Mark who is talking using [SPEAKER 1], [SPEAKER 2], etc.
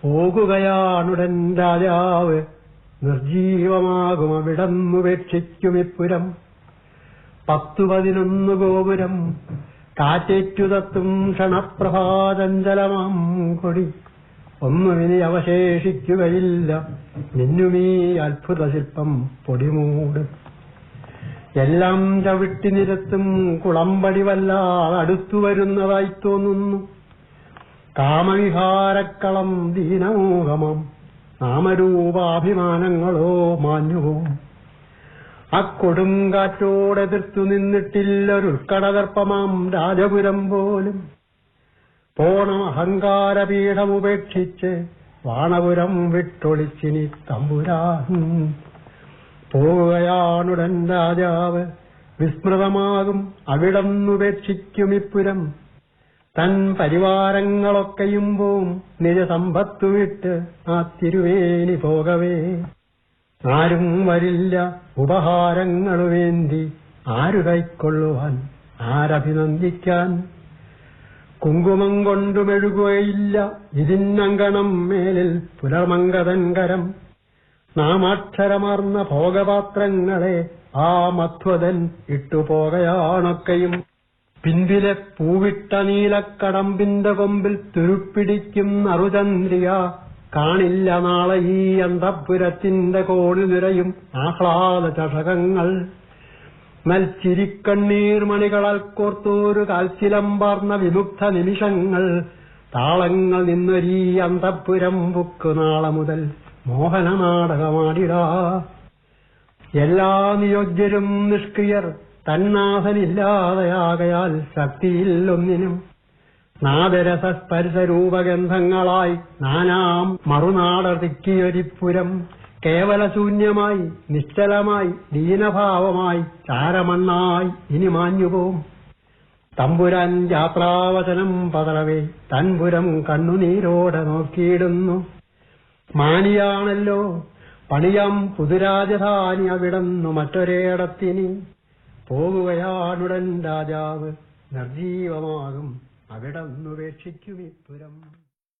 [SPEAKER 1] പോകുകയാണുടൻ രാജാവ് നിർജീവമാകും അവിടന്നുപേക്ഷിക്കുമിപ്പുരം. 10-11 ഗോപുരം കാറ്റേറ്റുതത്തും ക്ഷണപ്രഭാചഞ്ചലമാം കൊടി ഒന്നുമിനി അവശേഷിക്കുകയില്ല. നിന്നുമീ അത്ഭുത ശില്പം പൊടിമൂട്. എല്ലാം ചവിട്ടി നിരത്തും കുളമ്പടി വല്ലാതെ അടുത്തു വരുന്നതായി തോന്നുന്നു. കാമവിഹാരക്കളം ദീനമോഹമം നാമരൂപാഭിമാനങ്ങളോ മാഞ്ഞുപോകും. അക്കൊടുങ്കാറ്റോടെതിർത്തു നിന്നിട്ടില്ലൊരുൾക്കടകർപ്പമാം രാജപുരം പോലും. പോണം അഹങ്കാരപീഠമുപേക്ഷിച്ച് വാണപുരം വിട്ടൊളിച്ചിനി തമ്പുരാൻ. പോവുകയാണുടൻ രാജാവ് വിസ്മൃതമാകും അവിടന്നുപേക്ഷിക്കുമിപ്പുരം. തൻ പരിവാരങ്ങളൊക്കെയും പോവും നിജസമ്പത്തു വിട്ട് ആ തിരുവേനി പോകവേ. ആരും വരില്ല ഉപഹാരങ്ങളുവേന്തി, ആരു കൈക്കൊള്ളുവാൻ ആരഭിനന്ദിക്കാൻ. കുങ്കുമം കൊണ്ടു മെഴുകുകയില്ല ഇതിന്നങ്കണം മേലിൽ പുലർമങ്കതൻകരം. നാമാക്ഷരമാർന്ന ഭോഗപാത്രങ്ങളെ ആ മധ്വതൻ ഇട്ടുപോകയാണൊക്കെയും. പിൻപിലെ പൂവിട്ട നീലക്കടമ്പിന്റെ കൊമ്പിൽ തുരുപ്പിടിക്കും നറുചന്ദ്രിക. കാണില്ല നാളെ ഈ അന്തഃപുരത്തിന്റെ കോടി നിറയും ആഹ്ലാദ ചഷകങ്ങൾ. നൽച്ചിരിക്കണ്ണീർ മണികളാൽ കോർത്തോരു കാൽച്ചിലമ്പാർന്ന വിമുക്ത നിമിഷങ്ങൾ. താളങ്ങൾ നിന്നൊരീ അന്തഃപുരം ബുക്ക് നാളെ മുതൽ മോഹന നാടകമാടിടാ. എല്ലാ നിയോഗ്യരും നിഷ്ക്രിയർ, തന്നാഥനില്ലാതെയാകയാൽ ശക്തിയില്ലൊന്നിനും. നാദരസസ്പർശരൂപഗന്ധങ്ങളായി നാനാം മറുനാടതിക്കിയൊരിപ്പുരം. കേവലശൂന്യമായി നിശ്ചലമായി ദീനഭാവമായി ചാരമണ്ണായി ഇനി മാഞ്ഞുപോം. തമ്പുരാൻ യാത്രാവചനം പതറവേ തൻപുരം കണ്ണുനീരോടെ നോക്കിയിടുന്നു. മാനിയാണല്ലോ പണിയാം പുതുരാജധാനി അവിടന്നു മറ്റൊരേടത്തിനി. പോകുകയാണുടൻ രാജാവ് നിർജീവമാകും അവിടന്നുപേക്ഷിക്കുമിപ്പുരം.